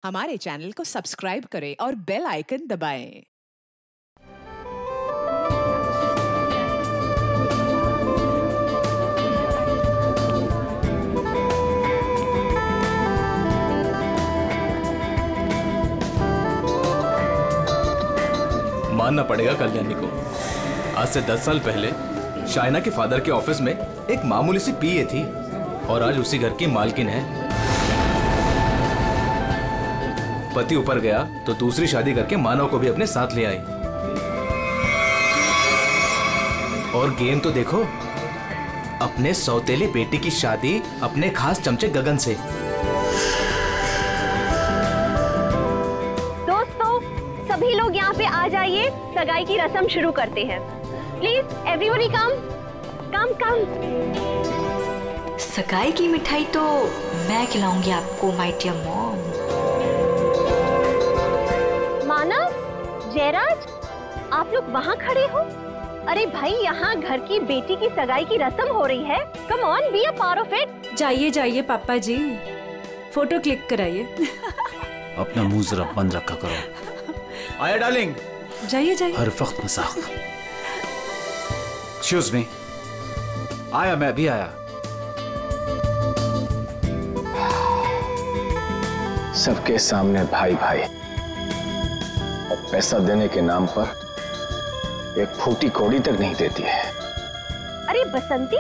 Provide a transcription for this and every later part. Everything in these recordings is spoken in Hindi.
हमारे चैनल को सब्सक्राइब करें और बेल आइकन दबाएं। मानना पड़ेगा कल्याणी को, आज से 10 साल पहले शाइना के फादर के ऑफिस में एक मामूली सी पीए थी और आज उसी घर की मालकिन है। पति ऊपर गया तो दूसरी शादी करके मानव को भी अपने साथ ले आई। और गेम तो देखो, अपने सौतेली बेटी की शादी अपने खास चमचे गगन से। दोस्तों, सभी लोग यहाँ पे आ जाइए, सगाई की रस्म शुरू करते हैं। प्लीज एवरीबॉडी कम कम कम। सगाई की मिठाई तो मैं खिलाऊंगी आपको माय डियर मॉम। मानव, जयराज, आप लोग वहाँ खड़े हो? अरे भाई, यहाँ घर की बेटी की सगाई की रस्म हो रही है। Come on, be a part of it. जाइए जाइए पापा जी, फोटो क्लिक कराइए। अपना मुंह जरा बंद रखा करो। आया डार्लिंग। जाइए जाइए। हर वक्त मजाक। Excuse me. आया, मैं अभी आया। सबके सामने भाई भाई, और पैसा देने के नाम पर एक फूटी कौड़ी तक नहीं देती है। अरे बसंती,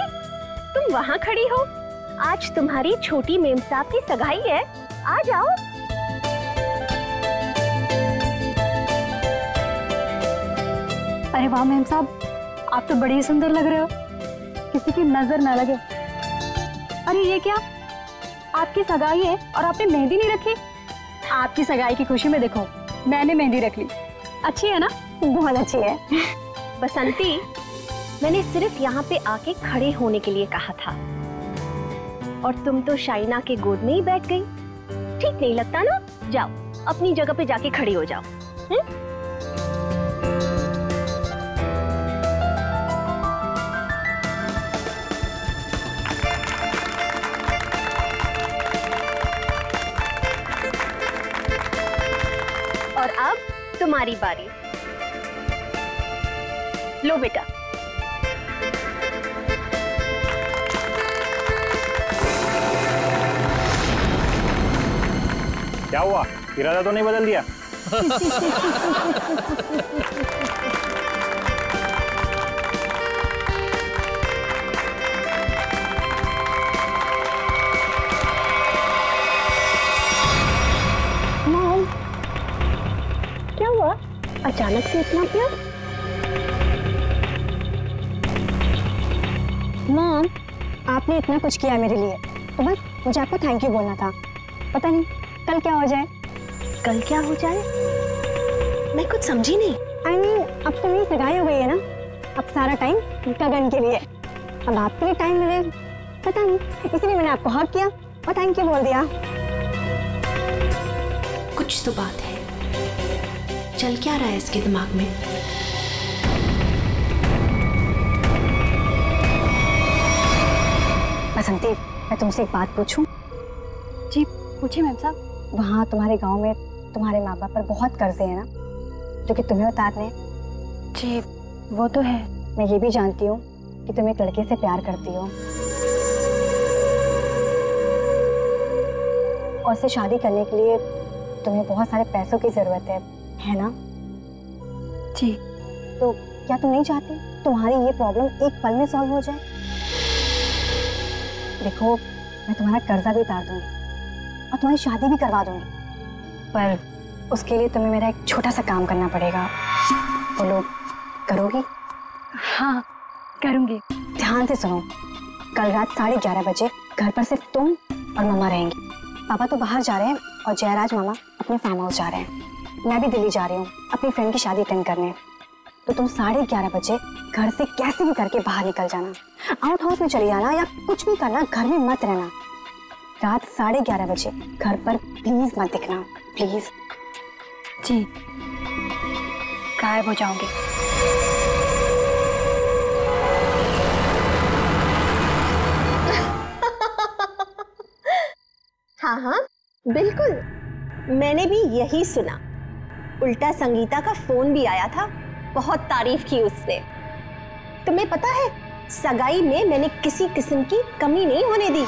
तुम वहाँ खड़ी हो? आज तुम्हारी छोटी मेम साहब की सगाई है, आ जाओ। अरे वाह मेम साहब, आप तो बड़ी सुंदर लग रहे हो, किसी की नजर ना लगे। अरे ये क्या, आपकी सगाई है और आपने मेहंदी नहीं रखी? आपकी सगाई की खुशी में देखो, मैंने मेहंदी रख ली। अच्छी है ना? बहुत अच्छी है। बसंती, मैंने सिर्फ यहाँ पे आके खड़े होने के लिए कहा था, और तुम तो शाइना के गोद में ही बैठ गई। ठीक नहीं लगता ना? जाओ, अपनी जगह पे जाके खड़ी हो जाओ। और अब तुम्हारी बारी। लो बेटा। क्या हुआ, इरादा तो नहीं बदल दिया? मॉम, क्या हुआ? अचानक से इतना प्यार? मॉम, आपने इतना कुछ किया मेरे लिए, तो बस मुझे आपको थैंक यू बोलना था। पता नहीं कल क्या हो जाए। कल क्या हो जाए? मैं कुछ समझी नहीं। I mean, अब तो मेरी सगाई हो गई है ना, अब सारा टाइम गगन के लिए। अब आपके लिए टाइम मिले, पता नहीं, इसलिए मैंने आपको हक किया और थैंक यू बोल दिया। कुछ तो बात है, चल क्या रहा है इसके दिमाग में? बसंती, मैं तुमसे एक बात पूछूं? जी पूछिए मैम साहब। वहाँ तुम्हारे गांव में तुम्हारे माँ बाप पर बहुत कर्जे हैं ना, जो कि तुम्हें उतारने हैं? जी वो तो है। मैं ये भी जानती हूँ कि तुम एक लड़के से प्यार करती हो और उससे शादी करने के लिए तुम्हें बहुत सारे पैसों की जरूरत है ना? जी। तो क्या तुम नहीं चाहती तुम्हारी ये प्रॉब्लम एक पल में सॉल्व हो जाए? देखो, मैं तुम्हारा कर्जा भी उतार दूंगी और तुम्हारी शादी भी करवा दूंगी, पर उसके लिए तुम्हें मेरा एक छोटा सा काम करना पड़ेगा। बोलो, करोगी? हाँ करूंगी। ध्यान से सुनो, कल रात 11:30 बजे घर पर सिर्फ तुम और मम्मा रहेंगी। पापा तो बाहर जा रहे हैं और जयराज मामा अपने फार्म हाउस जा रहे हैं। मैं भी दिल्ली जा रही हूँ अपनी फ्रेंड की शादी अटेंड करने। तो तुम 11:30 बजे घर से कैसे भी करके बाहर निकल जाना, आउट हाउस में चली जाना या कुछ भी करना, घर में मत रहना। रात 11:30 बजे घर पर प्लीज मत दिखना, प्लीज। जी, गायब हो जाओगे। हाँ हाँ बिल्कुल, मैंने भी यही सुना। उल्टा संगीता का फोन भी आया था, बहुत तारीफ की उसने। तुम्हें पता है, सगाई में मैंने किसी किस्म की कमी नहीं होने दी।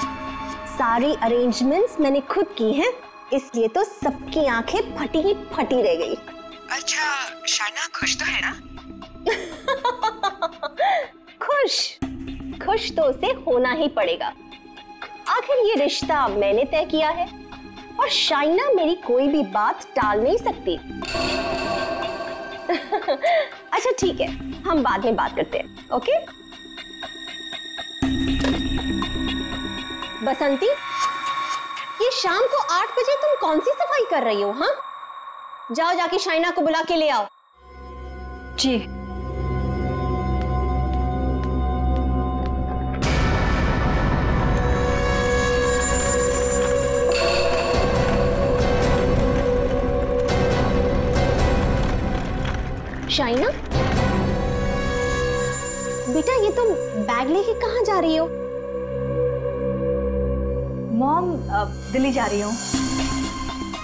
सारी अरेंजमेंट्स मैंने खुद की हैं, इसलिए तो सबकी आंखें फटी ही फटी रह गई। अच्छा, शाइना खुश तो है ना? खुश तो उसे होना ही पड़ेगा। आखिर ये रिश्ता मैंने तय किया है और शाइना मेरी कोई भी बात टाल नहीं सकती। अच्छा ठीक है, हम बाद में बात करते हैं, ओके? बसंती, ये शाम को 8 बजे तुम कौन सी सफाई कर रही हो? हाँ, जाओ जाके शाइना को बुला के ले आओ। जी। शाइना, बेटा ये तुम बैग लेके कहाँ जा रही हो? मॉम, दिल्ली जा रही हूँ।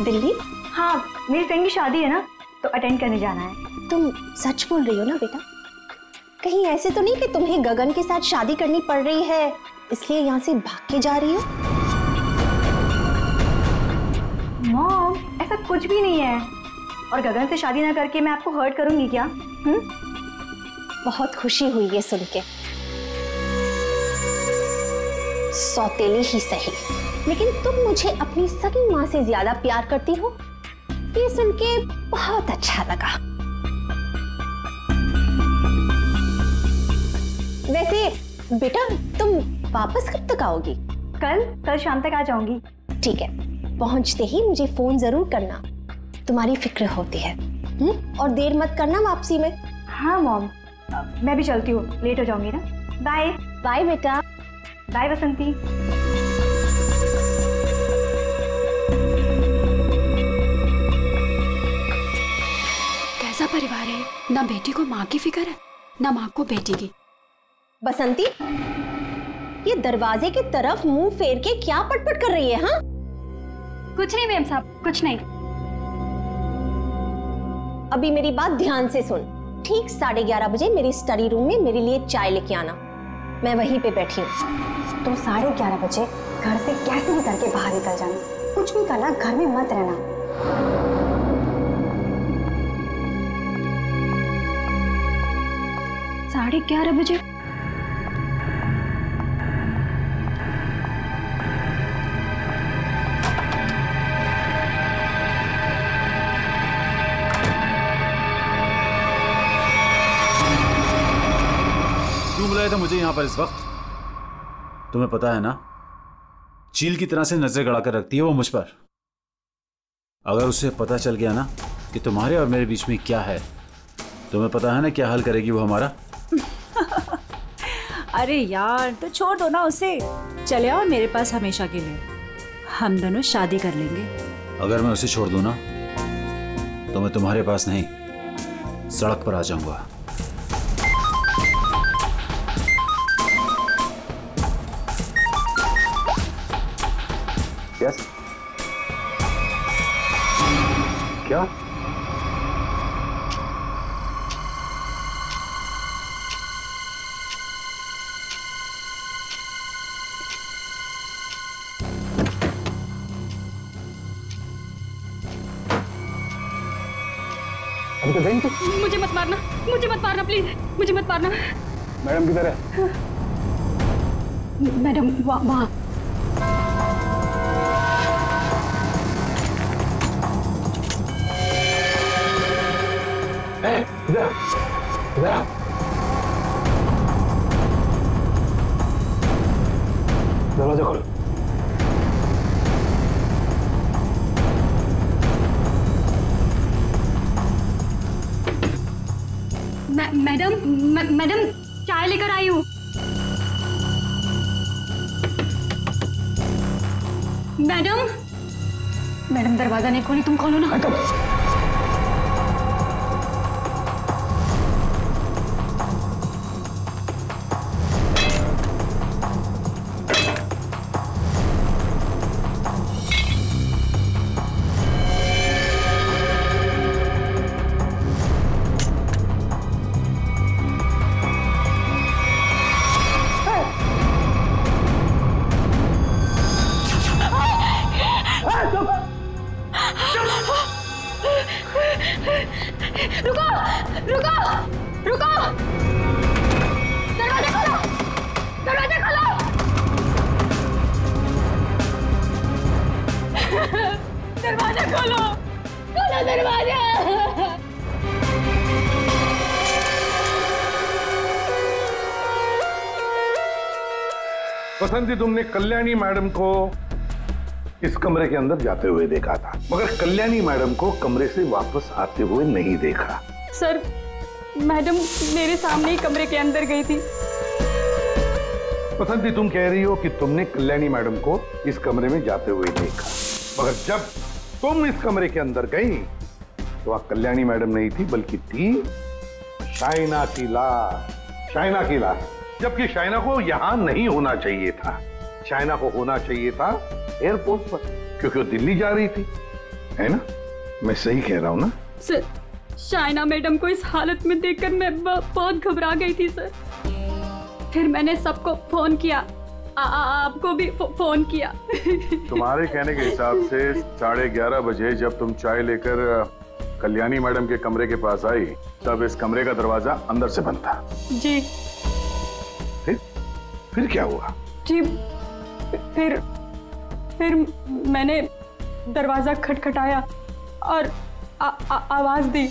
दिल्ली? हाँ, मेरी फ्रेंड की शादी है ना, तो अटेंड करने जाना है। तुम सच बोल रही हो ना बेटा? कहीं ऐसे तो नहीं कि तुम्हें गगन के साथ शादी करनी पड़ रही है, इसलिए यहाँ से भाग के जा रही हो? मॉम, ऐसा कुछ भी नहीं है। और गगन से शादी ना करके मैं आपको हर्ट करूंगी क्या? बहुत खुशी हुई ये सुन के। सौतेली ही सही, लेकिन तुम मुझे अपनी सगी माँ से ज्यादा प्यार करती हो, ये सुन के बहुत अच्छा लगा। वैसे बेटा, तुम वापस कब तक आओगी? कल शाम तक आ जाऊंगी। ठीक है, पहुंचते ही मुझे फोन जरूर करना, तुम्हारी फिक्र होती है। और देर मत करना वापसी में। हाँ मॉम, मैं भी चलती हूँ, लेट हो जाऊंगी ना। बाय। बाय बेटा। बाय बसंती। कैसा परिवार है, ना बेटी को माँ की फिक्र है, ना माँ को बेटी की। बसंती, ये दरवाजे की तरफ मुंह फेर के क्या पटपट कर रही है? हाँ, कुछ नहीं मैम साहब, कुछ नहीं। अभी मेरी बात ध्यान से सुन। ठीक 11:30 बजे मेरी स्टडी रूम में मेरे लिए चाय लेके आना, मैं वहीं पे बैठी हूँ। तो 11:30 बजे घर से कैसे भी करके बाहर निकल जाना, कुछ भी करना, घर में मत रहना। 11:30 बजे? क्यों बुलाया था मुझे यहाँ पर इस वक्त? तुम्हें पता है ना, चील की तरह से नजर गड़ा कर रखती है वो मुझ पर। अगर उसे पता चल गया ना कि तुम्हारे और मेरे बीच में क्या है, तुम्हें पता है ना क्या हल करेगी वो हमारा। अरे यार, तो छोड़ दो ना उसे, चले आओ मेरे पास हमेशा के लिए, हम दोनों शादी कर लेंगे। अगर मैं उसे छोड़ दूं ना, तो मैं तुम्हारे पास नहीं, सड़क पर आ जाऊंगा। यस। क्या? अभी तो गई थी। मुझे मत मारना, मुझे मत मारना प्लीज, मुझे मत मारना। मैडम किधर है? मैडम वहाँ। इधर इधर। दरवाजा खोलो। मैडम चाय लेकर आई हूँ। मैडम दरवाजा नहीं खोली, तुम खोलो ना। रुको रुको रुको, दरवाजा खोलो, दरवाजा खोलो। दरवाजा खोलो, खोलो दरवाजा। बसंती, तुमने कल्याणी मैडम को इस कमरे के अंदर जाते हुए देखा था, मगर कल्याणी मैडम को कमरे से वापस आते हुए नहीं देखा। सर, मैडम मेरे सामने ही कमरे के अंदर गई थी। बसंती, तुम कह रही हो कि तुमने कल्याणी मैडम को इस कमरे में जाते हुए देखा, मगर जब तुम इस कमरे के अंदर गई तो वहां कल्याणी मैडम नहीं थी, बल्कि थी शाइना की लाश। शाइना की लाश, जबकि शाइना को यहां नहीं होना चाहिए था। शाइना को होना चाहिए था एयरपोर्ट पर, क्योंकि वो दिल्ली जा रही थी, है ना? मैं सही कह रहा हूं ना? सर, शाइना मैडम को इस हालत में देखकर मैं बहुत घबरा गई थी सर। फिर मैंने सबको फोन किया, आपको भी फोन किया। तुम्हारे कहने के हिसाब से 11:30 बजे जब तुम चाय लेकर कल्याणी मैडम के कमरे के पास आई, तब इस कमरे का दरवाजा अंदर से बंद था। जी। फिर क्या हुआ? जी, फिर मैंने दरवाजा खटखटाया और आवाज दी।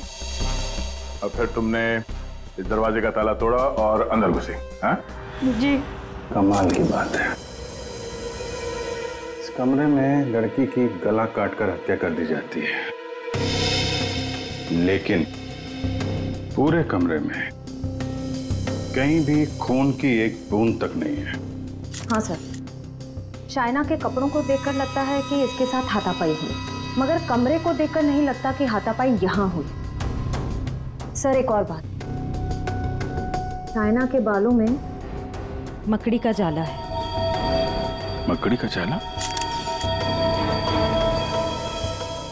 और फिर तुमने इस दरवाजे का ताला तोड़ा और अंदर घुसे? हाँ? जी। कमाल की बात है, इस कमरे में लड़की की गला काटकर हत्या कर दी जाती है, लेकिन पूरे कमरे में कहीं भी खून की एक बूंद तक नहीं है। हाँ सर, शाइना के कपड़ों को देखकर लगता है कि इसके साथ हाथापाई हुई, मगर कमरे को देखकर नहीं लगता कि हाथापाई यहाँ हुई। सर, एक और बात, शाइना के बालों में मकड़ी का जाला है। मकड़ी का जाला?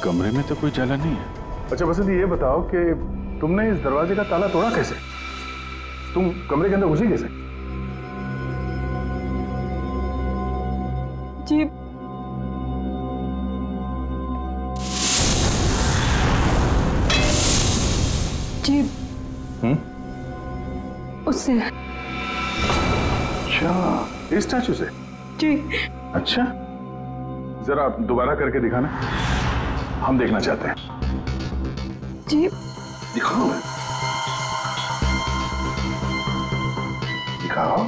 कमरे में तो कोई जाला नहीं है। अच्छा बसंती, ये बताओ कि तुमने इस दरवाजे का ताला तोड़ा कैसे? तुम कमरे के अंदर घुसी कैसे? जी, जी, उससे। अच्छा, इस स्टैचू से? जी। अच्छा, जरा दोबारा करके दिखाना, हम देखना चाहते हैं। जी। दिखाओ, दिखाओ।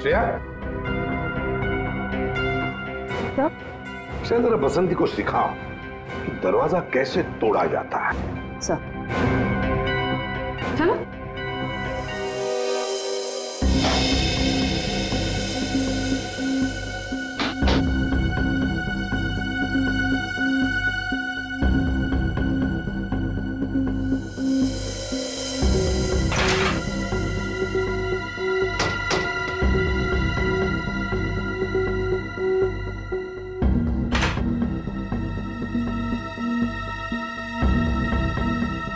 श्रेया, जरा बसंती को सिखाओ कि दरवाजा कैसे तोड़ा जाता है। सर। चलो।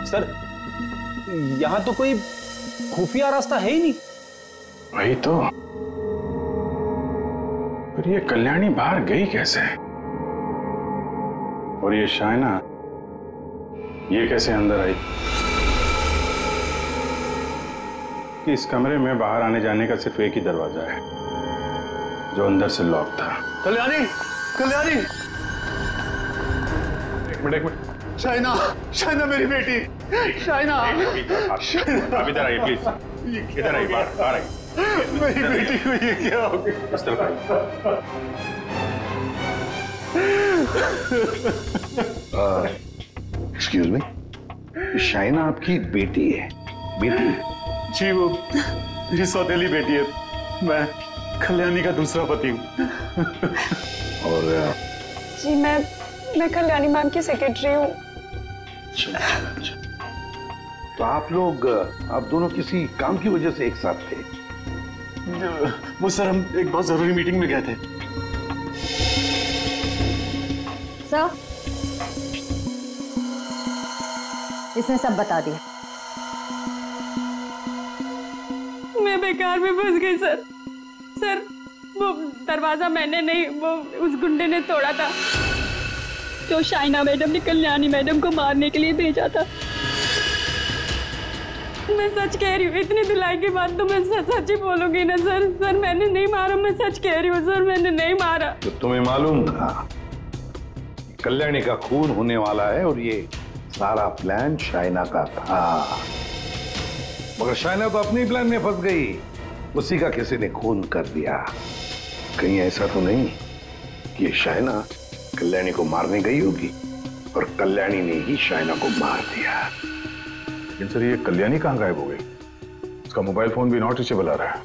सर, यहाँ तो कोई खुफिया रास्ता है ही नहीं। वही तो, पर ये कल्याणी बाहर गई कैसे? और ये शाइना, ये कैसे अंदर आई? कि इस कमरे में बाहर आने जाने का सिर्फ एक ही दरवाजा है, जो अंदर से लॉक था। कल्याणी, कल्याणी! एक मिनट। शाइना, शाइना मेरी बेटी, शाइना! आप इधर आइए प्लीज, इधर आइए, बाहर आइए। मेरी बेटी को ये क्या हो गया? इस तरफ आइए। एक्सक्यूज मी, शाइना आपकी बेटी है? बेटी? जी, वो मेरी सौतेली बेटी है। मैं कल्याणी का दूसरा पति हूँ। और जी, मैं कल्याणी मैम की सेक्रेटरी हूँ। तो आप लोग, आप दोनों किसी काम की वजह से एक साथ थे? वो सर हम एक बहुत जरूरी मीटिंग में गए थे। सर, इसने सब बता दिया। मैं बेकार में फंस गई सर। सर वो दरवाजा मैंने नहीं, वो उस गुंडे ने तोड़ा था जो शाइना मैडम ने कल्याणी मैडम को मारने के लिए भेजा था। मैं सच कह रही हूँ, इतनी धुलाई के बाद तो मैं सच ही बोलूंगी ना सर। सर मैंने नहीं मारा, मैं सच कह रही हूँ सर, मैंने नहीं मारा। तो तुम्हें मालूम था कल्याणी का खून होने वाला है और ये सारा प्लान शाइना का था, मगर शाइना तो अपनी प्लान में फंस गई। उसी का किसी ने खून कर दिया। कहीं ऐसा तो नहीं कि शाइना कल्याणी को मारने गई होगी और कल्याणी ने ही शाइना को मार दिया। लेकिन सर ये कल्याणी कहाँ गायब हो गई? उसका मोबाइल फोन भी नॉट रीचेबल आ रहा है।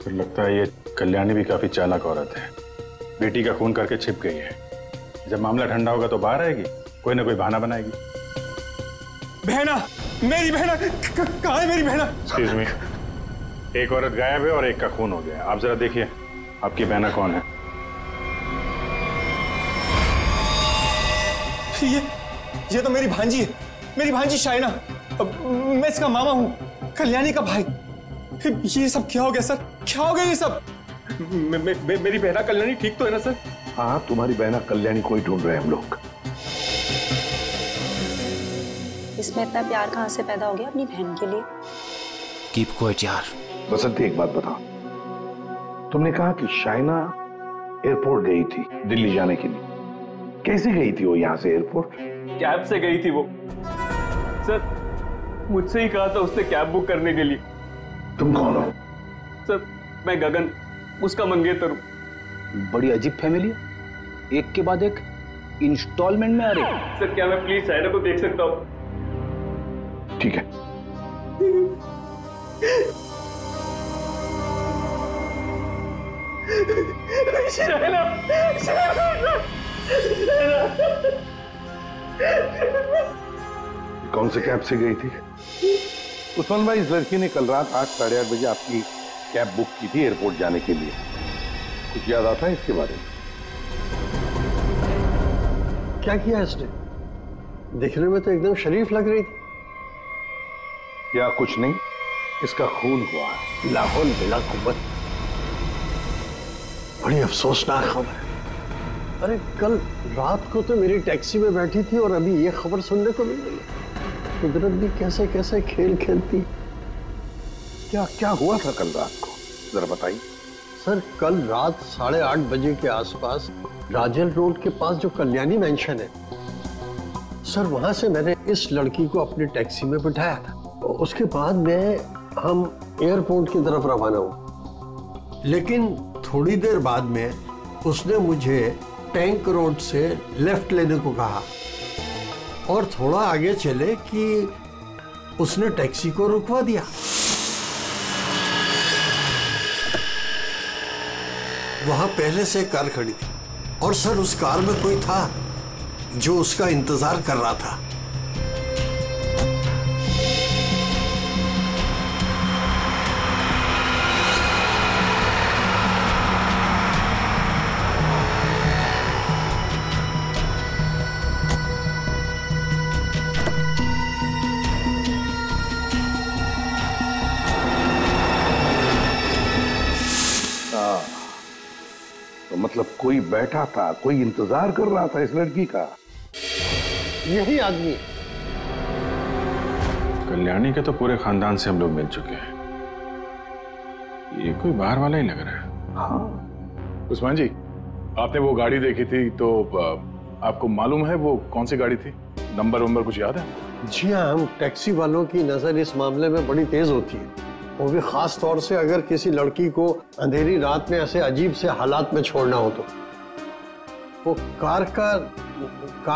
फिर लगता है ये कल्याणी भी काफी चालाक औरत है, बेटी का खून करके छिप गई है। जब मामला ठंडा होगा तो बाहर आएगी, कोई ना कोई बहाना बनाएगी। बहना, मेरी बहना कहाँ है? मेरी बहना। एक्सक्यूज मी, एक औरत गायब है और एक का खून हो गया। आप जरा देखिए आपकी बहना कौन है। ये तो मेरी भांजी है, मेरी भांजी शाइना। मैं इसका मामा हूँ, कल्याणी का भाई। ये सब क्या हो गया सर? क्या हो गया ये सब? मेरी बहना कल्याणी ठीक तो है ना सर? हाँ, तुम्हारी बहना कल्याणी को ही ढूंढ रहे हैं हम लोग। इसमें इतना प्यार कहाँ से पैदा हो गया अपनी बहन के लिए? कीप क्वाइट यार। बसंती एक बात बताओ, तुमने कहा कि शाइना एयरपोर्ट गई थी दिल्ली जाने के लिए। कैसे गई थी वो यहाँ से एयरपोर्ट? कैब से गई थी वो सर। मुझसे ही कहा था उसने कैब बुक करने के लिए। तुम कौन हो? सर मैं गगन, उसका मंगेतर हूँ। बड़ी अजीब फैमिली है, एक के बाद एक इंस्टॉलमेंट में आ रहे। सर क्या मैं प्लीज शाइना को देख सकता हूँ? ठीक है। शाइना, कौन से कैब से गई थी? उस्मान भाई, इस लड़की ने कल रात 8, साढ़े 8 बजे आपकी कैब बुक की थी एयरपोर्ट जाने के लिए। कुछ याद आता है इसके बारे में? क्या किया इसने? दिखने में तो एकदम शरीफ लग रही थी। या कुछ नहीं, इसका खून हुआ है। लाहौल बिला कुव्वत। बड़ी अफसोसनाक खबर है। अरे कल रात को तो मेरी टैक्सी में बैठी थी और अभी ये खबर सुनने को मिल रही है। कुदरत भी कैसे कैसे खेल खेलती। क्या क्या हुआ था कल रात को, जरा बताइए। सर कल रात 8:30 बजे के आसपास राजल रोड के पास जो कल्याणी मैंशन है सर, वहां से मैंने इस लड़की को अपनी टैक्सी में बिठाया था। उसके बाद हम एयरपोर्ट की तरफ रवाना हुए, लेकिन थोड़ी देर बाद में उसने मुझे टैंक रोड से लेफ्ट लेने को कहा और थोड़ा आगे चले कि उसने टैक्सी को रुकवा दिया। वहां पहले से कार खड़ी थी और सर उस कार में कोई था जो उसका इंतजार कर रहा था। तो मतलब कोई बैठा था, कोई इंतजार कर रहा था इस लड़की का। यही आदमी। कल्याणी के तो पूरे खानदान से हम लोग मिल चुके हैं, ये कोई बाहर वाला ही लग रहा है। हाँ उस्मान जी, आपने वो गाड़ी देखी थी तो आपको मालूम है वो कौन सी गाड़ी थी? नंबर वंबर कुछ याद है? जी हाँ, हम टैक्सी वालों की नजर इस मामले में बड़ी तेज होती है, वो भी खास तौर से अगर किसी लड़की को अंधेरी रात में ऐसे अजीब से हालात में छोड़ना हो तो। वो कार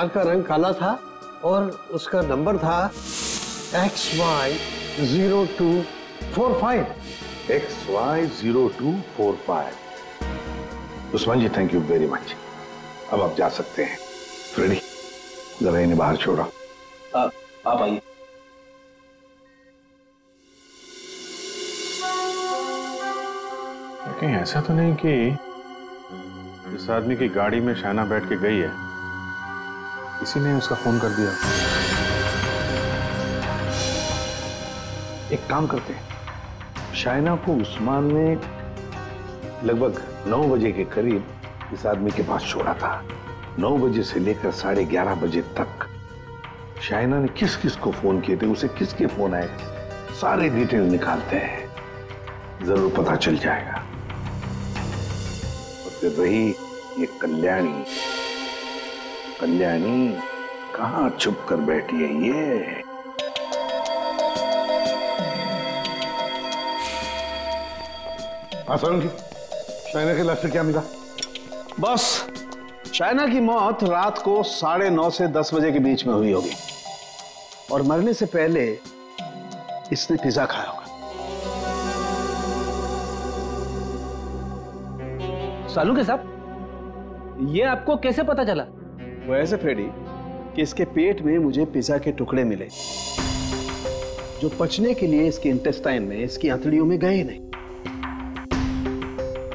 का रंग काला था और उसका नंबर था XY0245। XY0245। Usman ji, thank you very much. अब आप जा सकते हैं। फ्रेडी, जरा इन्हें बाहर छोड़ो। आप आइए। कहीं ऐसा तो नहीं कि इस आदमी की गाड़ी में शाइना बैठ के गई है, किसी ने उसका फोन कर दिया? एक काम करते हैं, शाइना को उस्मान ने लगभग 9 बजे के करीब इस आदमी के पास छोड़ा था। 9 बजे से लेकर 11:30 बजे तक शाइना ने किस किस को फोन किए थे, उसे किसके फोन आए, सारे डिटेल निकालते हैं, जरूर पता चल जाएगा। और फिर रही ये कल्याणी, कल्याणी कहां छुप कर बैठी है ये? आसान की शाइना के लाश से क्या मिला? बस शाइना की मौत रात को 9:30 से 10 बजे के बीच में हुई होगी और मरने से पहले इसने पिज्जा खाया होगा। सालू साहब, ये आपको कैसे पता चला? वो ऐसे फ्रेडी कि इसके पेट में मुझे पिज्जा के टुकड़े मिले जो पचने के लिए इसके इंटेस्टाइन में, इसकी आंतड़ियों में गए नहीं।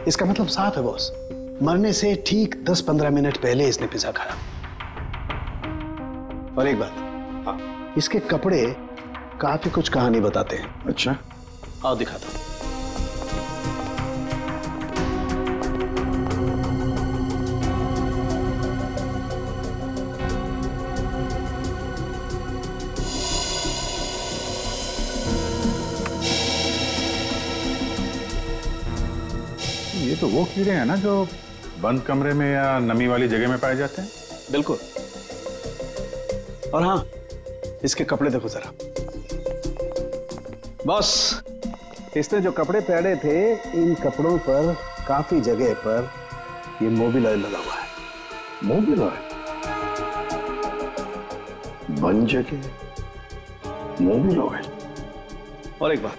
इसका मतलब साफ है बॉस, मरने से ठीक 10-15 मिनट पहले इसने पिज्जा खाया। और एक बात, इसके कपड़े काफी कुछ कहानी बताते हैं। अच्छा, आओ दिखाता हूं। ये तो वो कीड़े हैं ना जो बंद कमरे में या नमी वाली जगह में पाए जाते हैं? बिल्कुल। और हाँ, इसके कपड़े देखो जरा। बस इसने जो कपड़े पहने थे, इन कपड़ों पर काफी जगह पर ये मोबिल ऑयल लगा हुआ है। Mobil oil? बन जगह मोबिल ऑयल? और एक बात,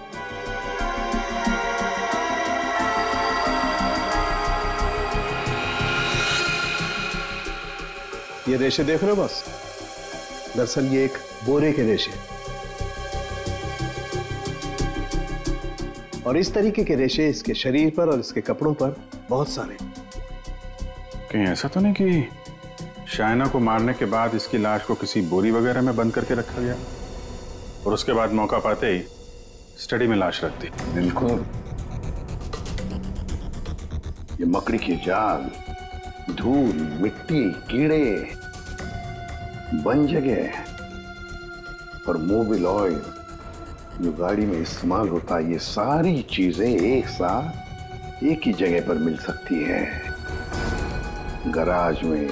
ये रेशे देख रहे हो बस? दरअसल ये एक बोरे के रेशे, और इस तरीके के रेशे इसके शरीर पर और इसके कपड़ों पर बहुत सारे। कहीं ऐसा तो नहीं कि शाइना को मारने के बाद इसकी लाश को किसी बोरी वगैरह में बंद करके रखा गया और उसके बाद मौका पाते ही स्टडी में लाश रख दी? बिल्कुल। ये मकड़ी के जाल, धूल, मिट्टी, कीड़े, बन जगह और मोबिल ऑयल जो गाड़ी में इस्तेमाल होता है, ये सारी चीजें एक साथ एक ही जगह पर मिल सकती है। गराज में,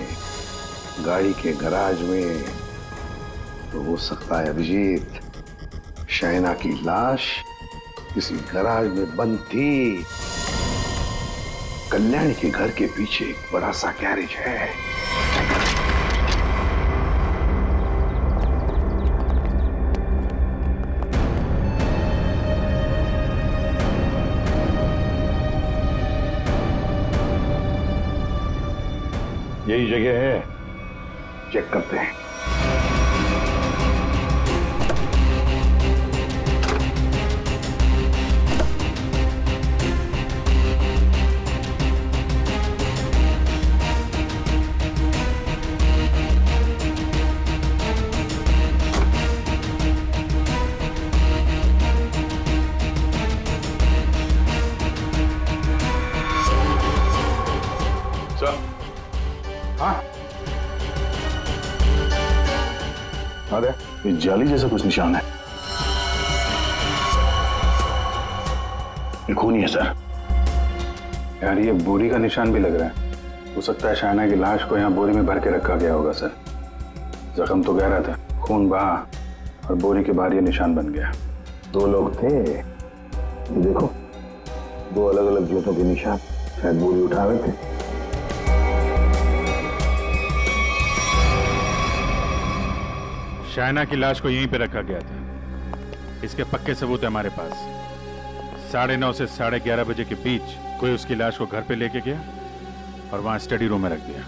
गाड़ी के गराज में। तो हो सकता है अभिजीत, शाइना की लाश किसी गराज में बंद थी। कल्याणी के घर के पीछे एक बड़ा सा गैरेज है। यही जगह है, चेक करते हैं। अरे ये जाली जैसा कुछ निशान है। ये खून ही है सर। यार ये बोरी का निशान भी लग रहा है। हो सकता है शाइना की लाश को यहाँ बोरी में भर के रखा गया होगा सर। जख्म तो गहरा था, खून बहा और बोरी के बाहर ये निशान बन गया। 2 लोग थे, ये देखो 2 अलग अलग जूतों के निशान, शायद बोरी उठा रहे थे। शाइना की लाश को यहीं पे रखा गया था। इसके पक्के सबूत है हमारे पास। 9:30 से 11:30 बजे के बीच कोई उसकी लाश को घर पे लेके गया और वहां स्टडी रूम में रख दिया।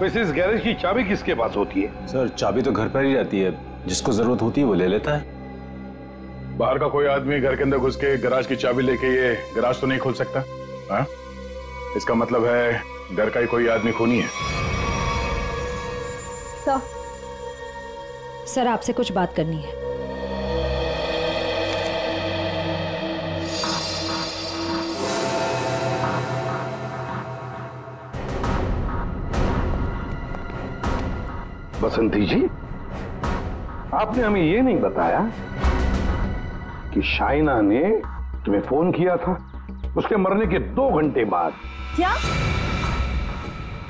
वैसे इस गैरेज की चाबी किसके पास होती है? सर चाबी तो घर पर ही रहती है, जिसको जरूरत होती है वो ले लेता है। बाहर का कोई आदमी घर के अंदर घुस के गराज की चाबी लेके ये गराज तो नहीं खोल सकता? हाँ? इसका मतलब है घर का ही कोई आदमी खूनी है। सर आपसे कुछ बात करनी है। बसंती जी, आपने हमें ये नहीं बताया कि शाइना ने तुम्हें फोन किया था उसके मरने के 2 घंटे बाद। क्या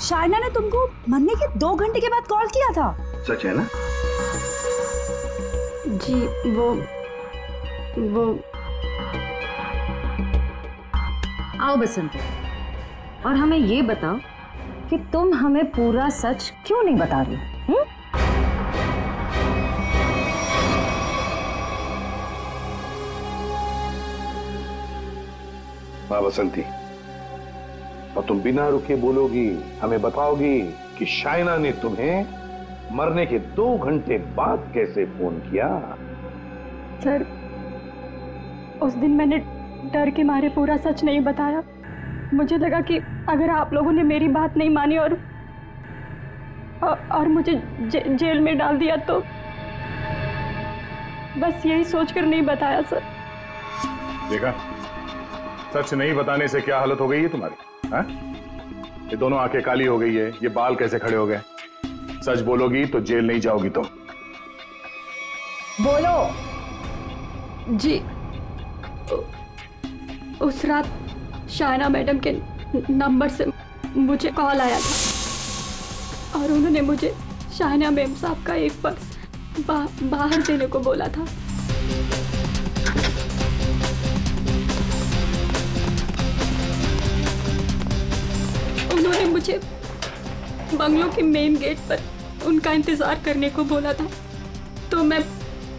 शाइना ने तुमको मरने के 2 घंटे के बाद कॉल किया था? सच है ना? जी वो आओ बसंती, और हमें ये बताओ कि तुम हमें पूरा सच क्यों नहीं बता रही? हाँ बसंती, और तुम बिना रुके बोलोगी, हमें बताओगी कि शाइना ने तुम्हें मरने के 2 घंटे बाद कैसे फोन किया? सर, उस दिन मैंने डर के मारे पूरा सच नहीं बताया। मुझे लगा कि अगर आप लोगों ने मेरी बात नहीं मानी और मुझे जेल में डाल दिया तो बस यही सोचकर नहीं बताया सर। देखा, सच नहीं बताने से क्या हालत हो गई है तुम्हारी? हाँ? ये दोनों आंखें काली हो गई है, ये बाल कैसे खड़े हो गए? सच बोलोगी तो जेल नहीं जाओगी तुम। बोलो। जी, उस रात शाइना मैडम के नंबर से मुझे कॉल आया था और उन्होंने मुझे शाइना मैम साहब का एक पर्स बाहर देने को बोला था। उन्होंने मुझे बंगलों के मेन गेट पर उनका इंतजार करने को बोला था, तो मैं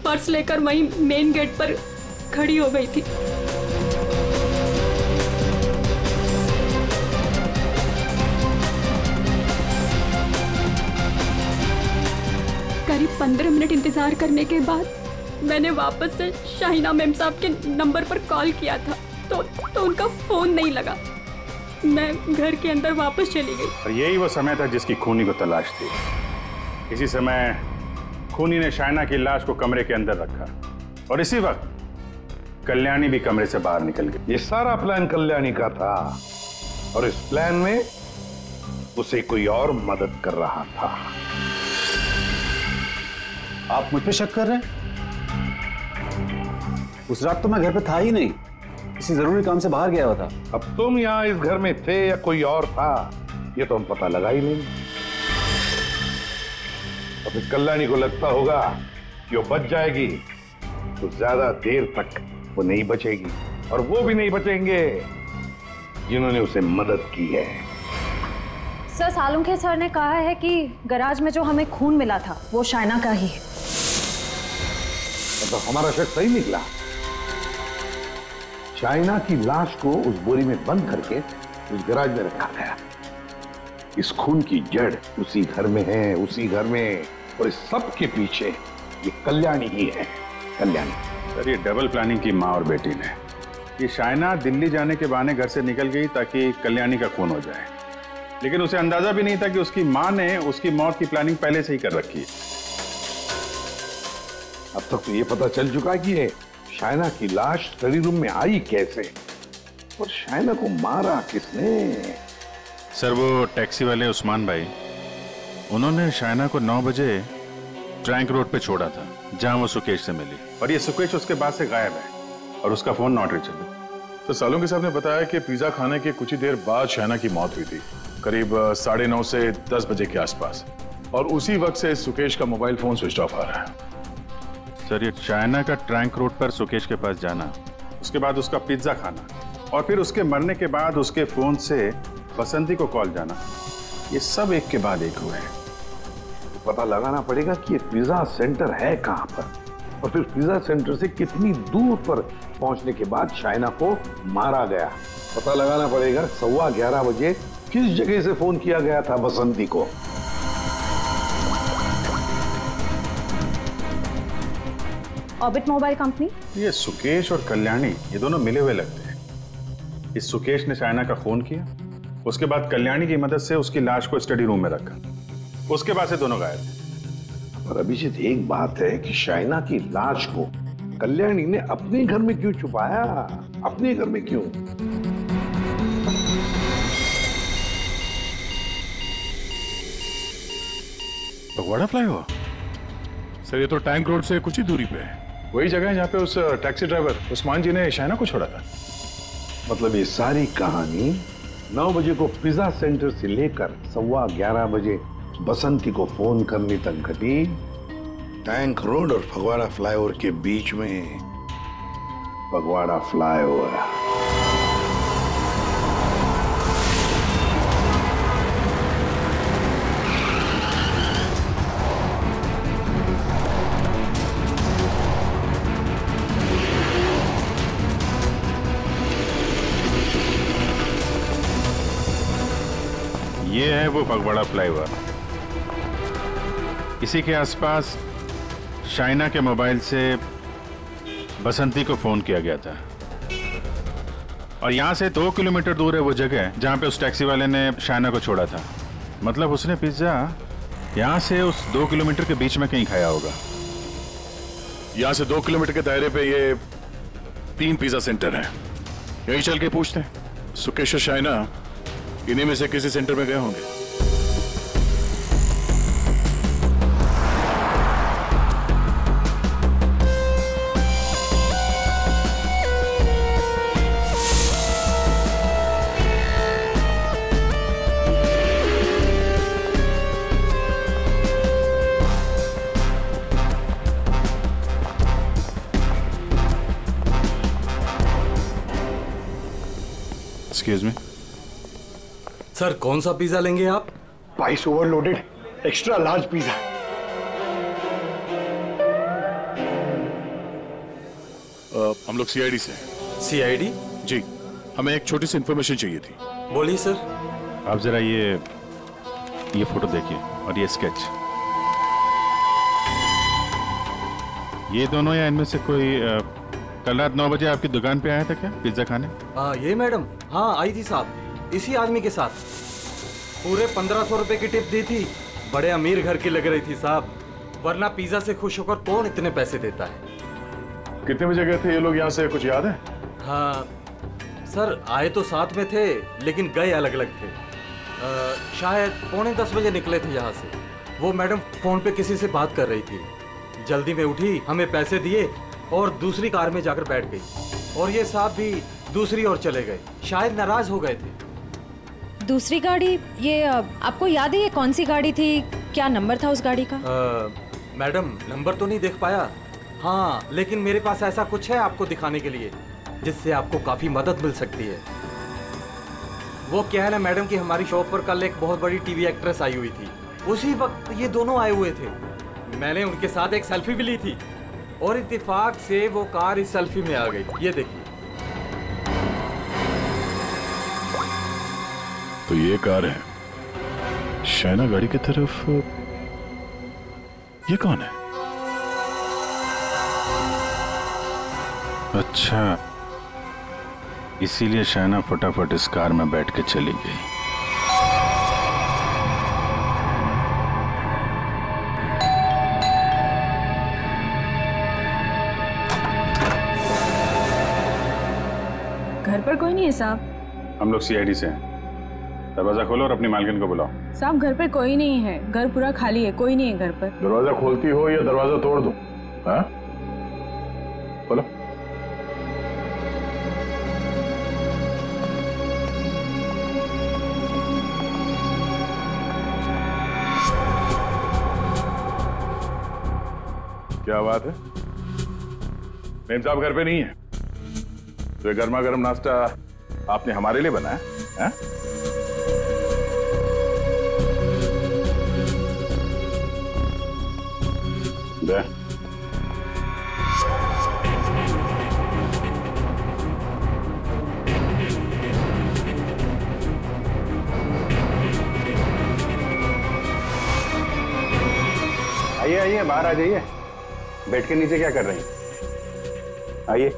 पर्स लेकर वहीं मेन गेट पर खड़ी हो गई थी। करीब 15 मिनट इंतजार करने के बाद मैंने वापस से शाइना मैम साहब के नंबर पर कॉल किया था, तो उनका फोन नहीं लगा। मैं घर के अंदर वापस चली गई। और यही वो समय था जिसकी खूनी को तलाश थी। इसी समय खूनी ने शाइना की लाश को कमरे के अंदर रखा और इसी वक्त कल्याणी भी कमरे से बाहर निकल गई। ये सारा प्लान कल्याणी का था और इस प्लान में उसे कोई और मदद कर रहा था। आप मुझ पे शक कर रहे हैं? उस रात तो मैं घर पे था ही नहीं, किसी जरूरी काम से बाहर गया हुआ था। अब तुम यहाँ इस घर में थे या कोई और था, ये तो हम पता लगा ही नहीं। और फिर कल्याणी को लगता होगा कि वो बच जाएगी, तो ज्यादा देर तक वो नहीं बचेगी, और वो भी नहीं बचेंगे जिन्होंने उसे मदद की है। सर, सालुंखे सर ने कहा है कि गराज में जो हमें खून मिला था वो शाइना का ही है। मतलब हमारा शक सही निकला। शाइना की लाश को उस बोरी में बंद करके उस गराज में रखा गया। इस खून की जड़ उसी घर में है, उसी घर में, और इस सब के पीछे ये कल्याणी ही है। कल्याणी। सर, ये डबल प्लानिंग की माँ और बेटी ने। ये शाइना दिल्ली जाने के बहाने घर से निकल गई ताकि कल्याणी का खून हो जाए, लेकिन उसे अंदाजा भी नहीं था कि उसकी माँ ने उसकी मौत की प्लानिंग पहले से ही कर रखी है। अब तक तो ये पता चल चुका है कि ये शाइना की लाश स्टडी रूम में आई कैसे, और शाइना को मारा किसने? सर, वो टैक्सी वाले उस्मान भाई, उन्होंने शाइना को 9 बजे ट्रैंक रोड पे छोड़ा था जहां वो सुकेश से मिली, और ये सुकेश उसके बाद से गायब है और उसका फोन नॉट रीचेबल। तो सालुंखे साहब ने बताया कि पिज्जा खाने के कुछ ही देर बाद शाइना की मौत हुई थी, करीब 9:30 से 10 बजे के आसपास, और उसी वक्त से सुकेश का मोबाइल फोन स्विच ऑफ आ रहा है। सर, ये शाइना का ट्रैंक रोड पर सुकेश के पास जाना, उसके बाद उसका पिज्जा खाना, और फिर उसके मरने के बाद उसके फोन से बसंती को कॉल जाना, ये सब एक के बाद एक हुए हैं। पता लगाना पड़ेगा कि ये पिज्जा सेंटर है कहां पर, और फिर पिज्जा सेंटर से कितनी दूर पर पहुंचने के बाद शाइना को मारा गया। पता लगाना पड़ेगा 11:15 बजे किस जगह से फोन किया गया था बसंती को। Orbit mobile company. ये सुकेश और कल्याणी ये दोनों मिले हुए लगते हैं। इस सुकेश ने शाइना का खून किया, उसके बाद कल्याणी की मदद से उसकी लाश को स्टडी रूम में रखा, उसके बाद से दोनों गायब थे। पर अभिजीत एक बात है कि शाइना की लाश को कल्याणी ने अपने घर में क्यों छुपाया? अपने घर में क्यों? फगवाड़ा फ्लाईओवर? सर ये तो टैंक रोड से कुछ ही दूरी पे है। वही जगह है जहाँ पे उस टैक्सी ड्राइवर उस्मान जी ने शाइना को छोड़ा था। मतलब ये सारी कहानी 9 बजे को पिज्जा सेंटर से लेकर 11:15 बजे बसंती को फोन करने तक घटी टैंक रोड और फगवाड़ा फ्लाईओवर के बीच में। फगवाड़ा फ्लाईओवर। ये है वो फगवाड़ा फ्लाईओवर। इसी के आसपास शाइना के मोबाइल से बसंती को फोन किया गया था और यहाँ से 2 किलोमीटर दूर है वो जगह जहाँ पे उस टैक्सी वाले ने शाइना को छोड़ा था। मतलब उसने पिज्जा यहाँ से उस 2 किलोमीटर के बीच में कहीं खाया होगा। यहाँ से 2 किलोमीटर के दायरे पे ये 3 पिज्जा सेंटर है। यही चल के पूछते हैं। सुकेश और शाइना इन्हीं में से किसी सेंटर में गए होंगे। एक्सक्यूज मी सर, कौन सा पिज्जा लेंगे आप? Spice overloaded extra large pizza. हम लोग सीआईडी से। सीआईडी? जी, हमें एक छोटी सी इंफॉर्मेशन चाहिए थी। बोलिए सर। आप जरा ये फोटो देखिए और ये स्केच। ये दोनों या इनमें से कोई कल रात 9 बजे आपकी दुकान पे आया था क्या पिज्जा खाने? ये मैडम, हाँ आई थी साहब, इसी आदमी के साथ। पूरे 1500 रुपए की टिप दी थी। बड़े अमीर घर की लग रही थी साहब, वरना पिज्जा से खुश होकर कौन इतने पैसे देता है। कितने बजे गए थे ये लोग यहाँ से, कुछ याद है? हाँ सर, आए तो साथ में थे लेकिन गए अलग अलग थे। शायद 9:45 बजे निकले थे यहाँ से। वो मैडम फोन पे किसी से बात कर रही थी, जल्दी में उठी, हमें पैसे दिए और दूसरी कार में जाकर बैठ गई। और ये साहब भी दूसरी ओर चले गए, शायद नाराज हो गए थे। दूसरी गाड़ी, ये आपको याद है ये कौन सी गाड़ी थी? क्या नंबर था उस गाड़ी का? मैडम नंबर तो नहीं देख पाया, हाँ लेकिन मेरे पास ऐसा कुछ है आपको दिखाने के लिए जिससे आपको काफी मदद मिल सकती है। वो क्या है ना मैडम कि हमारी शॉप पर कल एक बहुत बड़ी टीवी एक्ट्रेस आई हुई थी। उसी वक्त ये दोनों आए हुए थे। मैंने उनके साथ एक सेल्फी भी ली थी और इत्तेफाक से वो कार इस सेल्फी में आ गई। ये देखिए। तो ये कार है शाइना गाड़ी की तरफ। ये कौन है? अच्छा, इसीलिए शाइना फटाफट इस कार में बैठ के चली गई। घर पर कोई नहीं है साहब। हम लोग सीआईडी से हैं। दरवाजा खोलो और अपनी मालकिन को बुलाओ। साहब घर पे कोई नहीं है, घर पूरा खाली है, कोई नहीं है घर पर। दरवाजा खोलती हो या दरवाजा तोड़ दूं? हाँ? खोलो। क्या बात है? मेम साहब घर पे नहीं है तो ये गर्मा गर्म नाश्ता आपने हमारे लिए बनाया है? दे। आइए आइए, बाहर आ जाइए। बेड के नीचे क्या कर रही हैं? आइए।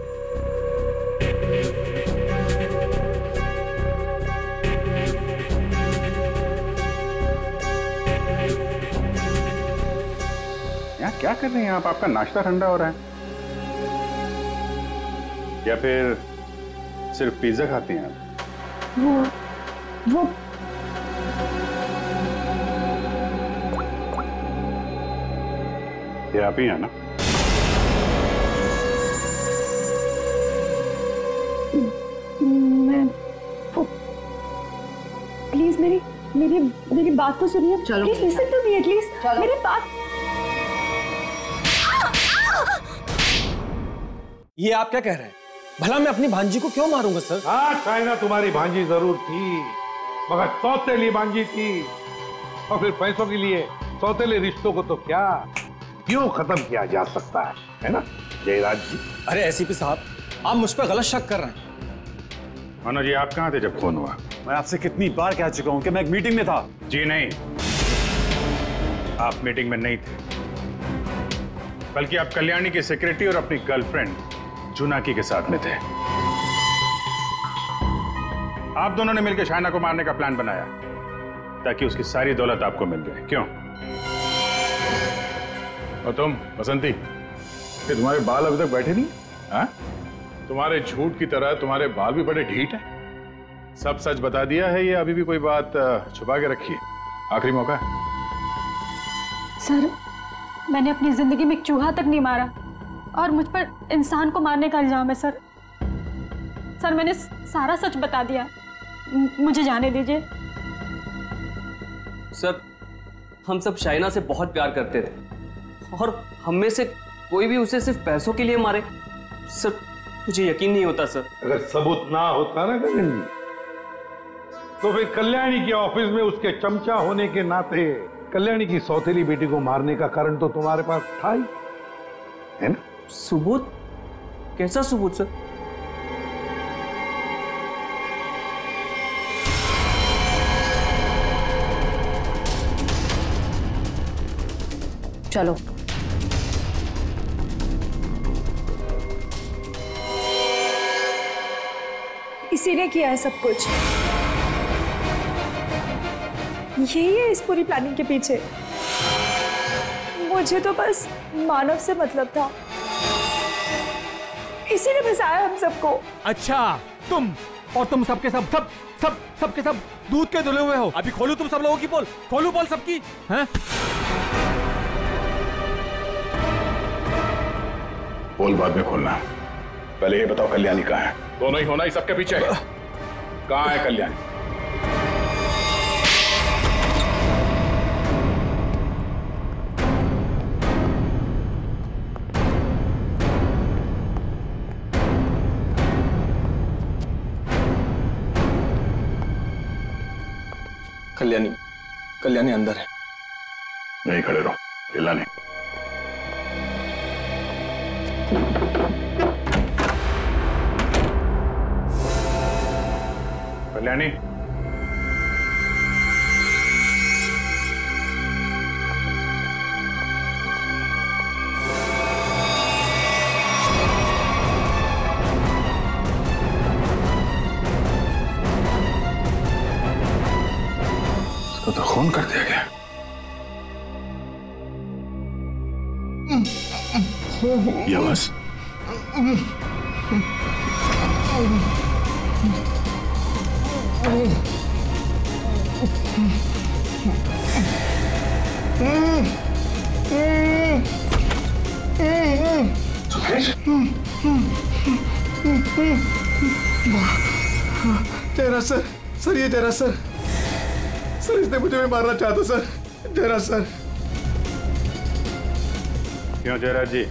यहाँ क्या कर रहे हैं आप? आपका नाश्ता ठंडा हो रहा है या फिर सिर्फ पिज्जा खाती हैं आप? वो ये आप ही हैं ना? मैं प्लीज मेरी बात तो सुनिए। Please listen to me at least. मेरी बात। ये आप क्या कह रहे हैं? भला मैं अपनी भांजी को क्यों मारूंगा सर? हाँ शाइना तुम्हारी भांजी जरूर थी, मगर सौतेली भांजी थी, और फिर पैसों के लिए सौतेले रिश्तों को तो क्या क्यों खत्म किया जा सकता है ना जयराज जी? अरे एसीपी साहब, आप मुझ पर गलत शक कर रहे हैं। मनोज जी, आप कहाँ थे जब फोन हुआ? मैं आपसे कितनी बार कह चुका हूं कि मैं एक मीटिंग में था। जी नहीं, आप मीटिंग में नहीं थे, बल्कि आप कल्याणी की सेक्रेटरी और अपनी गर्लफ्रेंड जुनाकी के साथ में थे। आप दोनों ने मिलकर शाइना को मारने का प्लान बनाया ताकि उसकी सारी दौलत आपको मिल जाए। क्यों? और तुम बसंती, कि तुम्हारे बाल अभी तक बैठे नहीं? हाँ? तुम्हारे झूठ की तरह तुम्हारे बाल भी बड़े ढीठ हैं। सब सच बता दिया है, ये अभी भी कोई बात छुपा के रखी है? आखिरी मौका है। सर, मैंने अपनी जिंदगी में एक चूहा तक नहीं मारा और मुझ पर इंसान को मारने का इल्जाम है सर। सर, मैंने सारा सच बता दिया, मुझे जाने दीजिए। सर, हम सब शाइना से बहुत प्यार करते थे और हम में से कोई भी उसे सिर्फ पैसों के लिए मारे। सर, मुझे यकीन नहीं होता सर। अगर सबूत ना होता ना गगन जी, तो फिर कल्याणी के ऑफिस में उसके चमचा होने के नाते कल्याणी की सौतेली बेटी को मारने का कारण तो तुम्हारे पास था ही, है ना? सबूत? कैसा सबूत सर? चलो। इसी ने किया है सब कुछ। यही है इस पूरी प्लानिंग के पीछे। मुझे तो बस मानव से मतलब था, इसी ने फंसाया हम सबको। अच्छा, तुम सबके सबके सब दूध के धुले हुए हो। अभी खोलू तुम सब लोगों की पोल, खोलू पोल सबकी, हैं? पोल बाद में खोलना, पहले ये बताओ कल्याणी कहाँ है? दोनों ही होना ही सबके पीछे है। कहाँ है कल्याणी? कल्याणी अंदर है। नहीं खड़े रहो, हिलना नहीं। कल्याणी, इसको तो खून कर दिया गया। ये बस जयराज सर, ये जयराज सर, इसने मुझे भी मारना चाहता सर। जयराज सर। क्यों जयराज जी,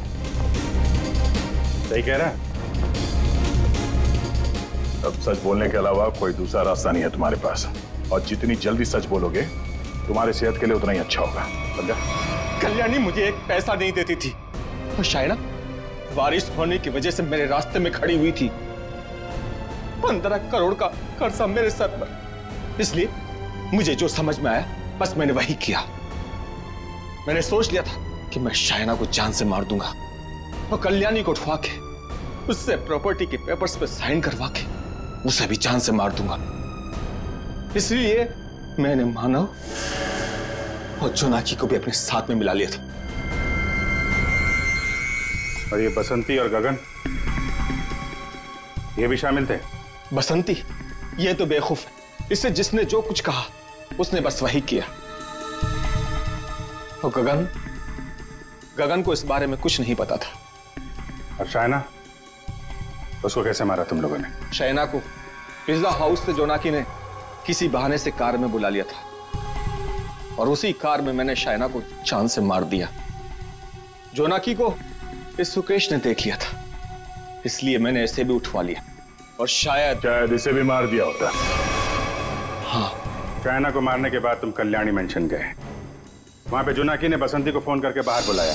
सही कह रहा है? अब सच बोलने के अलावा कोई दूसरा रास्ता नहीं है तुम्हारे पास, और जितनी जल्दी सच बोलोगे तुम्हारे सेहत के लिए उतना ही अच्छा होगा, समझा? कल्याणी मुझे एक पैसा नहीं देती थी, और शाइना बारिश होने की वजह से मेरे रास्ते में खड़ी हुई थी। 15 करोड़ का कर्जा मेरे सर पर। इसलिए मुझे जो समझ में आया बस मैंने वही किया। मैंने सोच लिया था कि मैं शाइना को जान से मार दूंगा और कल्याणी को उठवा के उससे प्रॉपर्टी के पेपर्स पे साइन करवा के उसे भी जान से मार दूंगा। इसलिए मैंने मानव और जोनाकी को भी अपने साथ में मिला लिया था। और ये बसंती और गगन, ये भी शामिल थे? बसंती ये तो बेवकूफ है, इससे जिसने जो कुछ कहा उसने बस वही किया। और गगन को इस बारे में कुछ नहीं पता था। और शाइना, उसको कैसे मारा तुम लोगों ने? शाइना को पिज्जा हाउस से जोनाकी ने किसी बहाने से कार में बुला लिया था और उसी कार में मैंने शाइना को जान से मार दिया। जोनाकी को इस सुकेश ने देख लिया था, इसलिए मैंने इसे भी उठवा लिया और शायद इसे भी मार दिया होता। हाँ। शाइना को मारने के बाद तुम कल्याणी मेंशन गए। वहां पे जोनाकी ने बसंती को फोन करके बाहर बुलाया।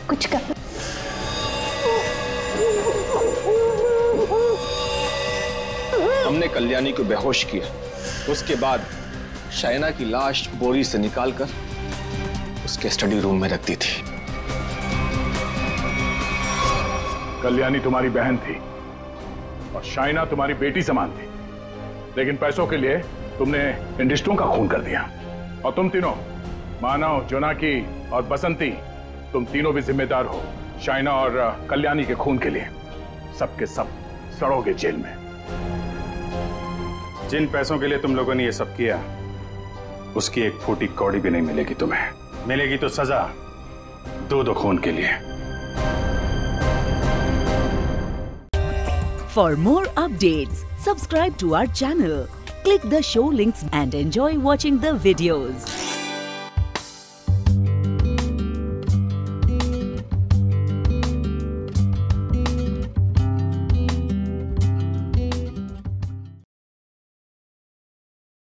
कुछ कर। हमने कल्याणी को बेहोश किया, उसके बाद शाइना की लाश बोरी से निकालकर उसके स्टडी रूम में रख दी थी। कल्याणी तुम्हारी बहन थी और शाइना तुम्हारी बेटी समान थी, लेकिन पैसों के लिए तुमने इन रिश्तों का खून कर दिया। और तुम तीनों, मानव, जोनाकी और बसंती, तुम तीनों भी जिम्मेदार हो शाइना और कल्याणी के खून के लिए। सबके सब सड़ोगे जेल में। जिन पैसों के लिए तुम लोगों ने ये सब किया, उसकी एक फूटी कौड़ी भी नहीं मिलेगी तुम्हें। मिलेगी तो सजा दो खून के लिए। For more updates, subscribe to our channel, click the show links and enjoy watching the videos.